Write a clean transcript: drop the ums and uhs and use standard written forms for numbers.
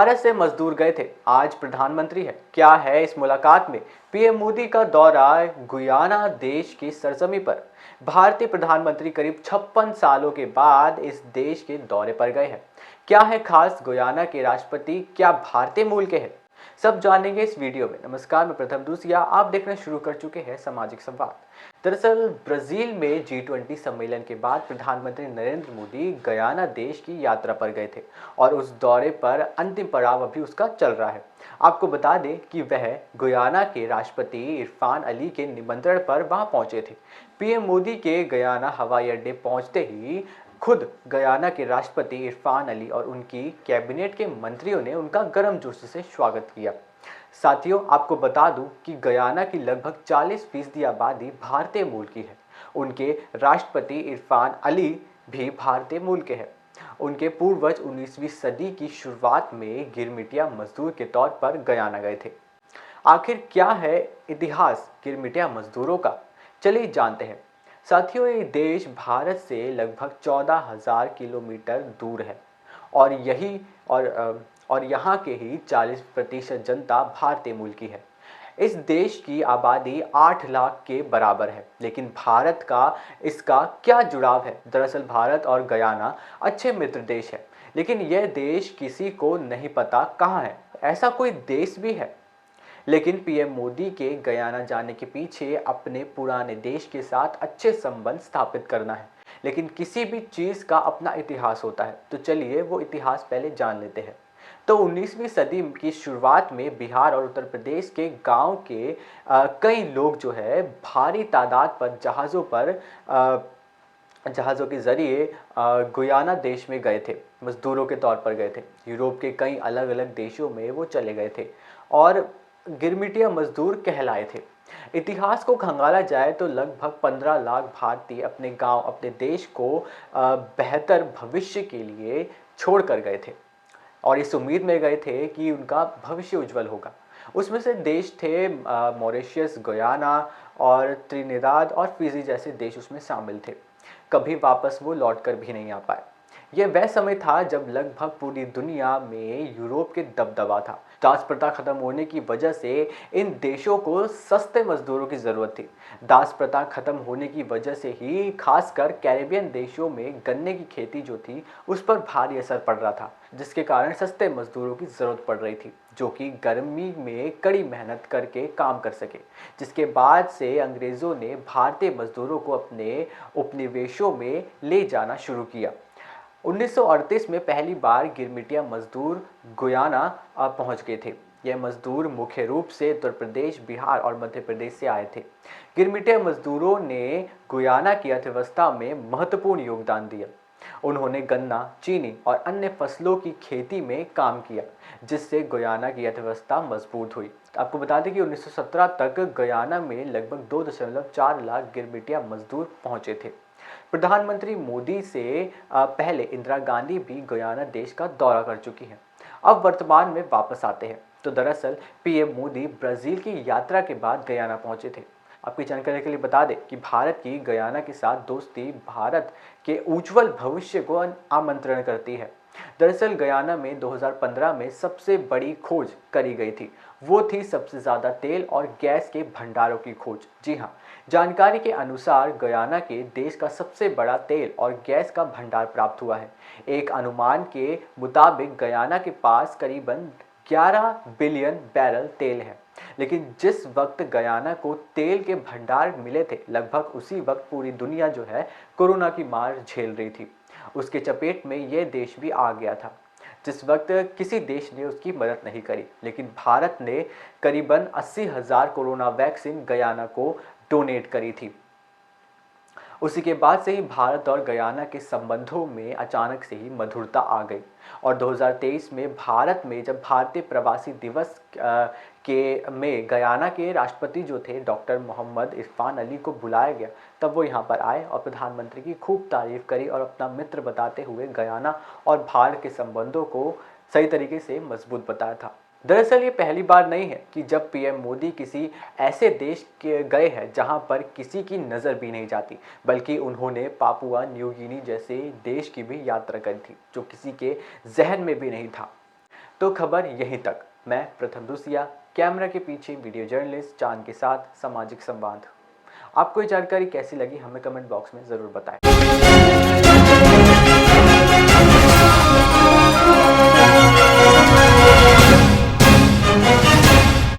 भारत से मजदूर गए थे, आज प्रधानमंत्री है। क्या है इस मुलाकात में? पीएम मोदी का दौरा गुयाना देश की सरजमी पर। भारतीय प्रधानमंत्री करीब 56 सालों के बाद इस देश के दौरे पर गए हैं। क्या है खास? गुयाना के राष्ट्रपति क्या भारतीय मूल के हैं? सब जानेंगे इस वीडियो में। नमस्कार, मैं प्रथम दूसिया, आप देखना शुरू कर चुके हैं सामाजिक संवाद। दरअसल ब्राजील में G20 सम्मेलन के बाद प्रधानमंत्री नरेंद्र मोदी गयाना देश की यात्रा पर गए थे और उस दौरे पर अंतिम पड़ाव अभी उसका चल रहा है। आपको बता दें कि वह गुयाना के राष्ट्रपति इरफान अली के निमंत्रण पर वहां पहुंचे थे। पीएम मोदी के गयाना हवाई अड्डे पहुंचते ही खुद गयाना के राष्ट्रपति इरफान अली और उनकी कैबिनेट के मंत्रियों ने उनका गर्मजोशी से स्वागत किया। साथियों, आपको बता दूं कि गयाना की लगभग 40% आबादी भारतीय मूल की है। उनके राष्ट्रपति इरफान अली भी भारतीय मूल के हैं। उनके पूर्वज 19वीं सदी की शुरुआत में गिरमिटिया मजदूर के तौर पर गयाना गए थे। आखिर क्या है इतिहास गिरमिटिया मजदूरों का? चलिए जानते हैं। साथियों, ये देश भारत से लगभग 14,000 किलोमीटर दूर है और यही और यहाँ के ही 40% जनता भारतीय मूल की है। इस देश की आबादी 8 लाख के बराबर है, लेकिन भारत का इसका क्या जुड़ाव है? दरअसल भारत और गयाना अच्छे मित्र देश है, लेकिन यह देश किसी को नहीं पता कहाँ है। ऐसा कोई देश भी है? लेकिन पीएम मोदी के गयाना जाने के पीछे अपने पुराने देश के साथ अच्छे संबंध स्थापित करना है। लेकिन किसी भी चीज़ का अपना इतिहास होता है, तो चलिए वो इतिहास पहले जान लेते हैं। तो 19वीं सदी की शुरुआत में बिहार और उत्तर प्रदेश के गांव के कई लोग जो है भारी तादाद पर जहाज़ों के जरिए गुयाना देश में गए थे, मजदूरों के तौर पर गए थे। यूरोप के कई अलग अलग देशों में वो चले गए थे और गिरमिटिया मजदूर कहलाए थे। इतिहास को खंगाला जाए तो लगभग 15 लाख भारतीय अपने गांव, अपने देश को बेहतर भविष्य के लिए छोड़ कर गए थे और इस उम्मीद में गए थे कि उनका भविष्य उज्जवल होगा। उसमें से देश थे मॉरिशस, गुयाना और त्रिनिदाद और फिजी जैसे देश उसमें शामिल थे। कभी वापस वो लौट कर भी नहीं आ पाए। यह वह समय था जब लगभग पूरी दुनिया में यूरोप के दबदबा था। दास प्रथा खत्म होने की वजह से इन देशों को सस्ते मजदूरों की जरूरत थी। दास प्रथा खत्म होने की वजह से ही खासकर कैरेबियन देशों में गन्ने की खेती जो थी उस पर भारी असर पड़ रहा था, जिसके कारण सस्ते मजदूरों की जरूरत पड़ रही थी जो कि गर्मी में कड़ी मेहनत करके काम कर सके। जिसके बाद से अंग्रेजों ने भारतीय मजदूरों को अपने उपनिवेशों में ले जाना शुरू किया। 1938 में पहली बार गिरमिटिया मजदूर गुयाना पहुंच गए थे। यह मजदूर मुख्य रूप से उत्तर प्रदेश, बिहार और मध्य प्रदेश से आए थे। गिरमिटिया मजदूरों ने गुयाना की अर्थव्यवस्था में महत्वपूर्ण योगदान दिया। उन्होंने गन्ना, चीनी और अन्य फसलों की खेती में काम किया, जिससे गुयाना की अर्थव्यवस्था मजबूत हुई। आपको बता दें कि 1917 तक गुयाना में लगभग 2.4 लाख गिरमिटिया मजदूर पहुंचे थे। प्रधानमंत्री मोदी से पहले इंदिरा गांधी भी गुयाना देश का दौरा कर चुकी हैं। अब वर्तमान में वापस आते हैं। तो दरअसल पीएम मोदी ब्राजील की यात्रा के बाद गयाना पहुंचे थे। आपकी जानकारी के लिए बता दें कि भारत की गयाना के साथ दोस्ती भारत के उज्जवल भविष्य को आमंत्रण करती है। दरअसल गयाना में 2015 में सबसे बड़ी खोज करी गई थी। वो थी सबसे ज़्यादा तेल और गैस के भंडारों की खोज। जी हाँ, जानकारी के अनुसार गयाना के देश का सबसे बड़ा तेल और गैस का भंडार प्राप्त हुआ है। एक अनुमान के मुताबिक गयाना के पास करीबन 11 बिलियन बैरल तेल है। लेकिन जिस वक्त गयाना को तेल के भंडार मिले थे, लगभग उसी वक्त पूरी दुनिया जो है कोरोना की मार झेल रही थी। उसके चपेट में यह देश भी आ गया था, जिस वक्त किसी देश ने उसकी मदद नहीं करी। लेकिन भारत ने करीबन 80,000 कोरोना वैक्सीन गयाना को डोनेट करी थी। उसी के बाद से ही भारत और गयाना के संबंधों में अचानक से ही मधुरता आ गई और 2023 में भारत में जब भारतीय प्रवासी दिवस के में गयाना के राष्ट्रपति जो थे डॉक्टर मोहम्मद इरफान अली को बुलाया गया, तब वो यहाँ पर आए और प्रधानमंत्री की खूब तारीफ करी और अपना मित्र बताते हुए गयाना और भारत के संबंधों को सही तरीके से मजबूत बताया था। दरअसल ये पहली बार नहीं है कि जब पीएम मोदी किसी ऐसे देश के गए हैं जहां पर किसी की नज़र भी नहीं जाती, बल्कि उन्होंने पापुआ न्यू गिनी जैसे देश की भी यात्रा करी थी जो किसी के जहन में भी नहीं था। तो खबर यहीं तक। मैं प्रथम दूसिया, कैमरा के पीछे वीडियो जर्नलिस्ट चांद के साथ सामाजिक संवाद। आपको ये जानकारी कैसी लगी हमें कमेंट बॉक्स में ज़रूर बताएं।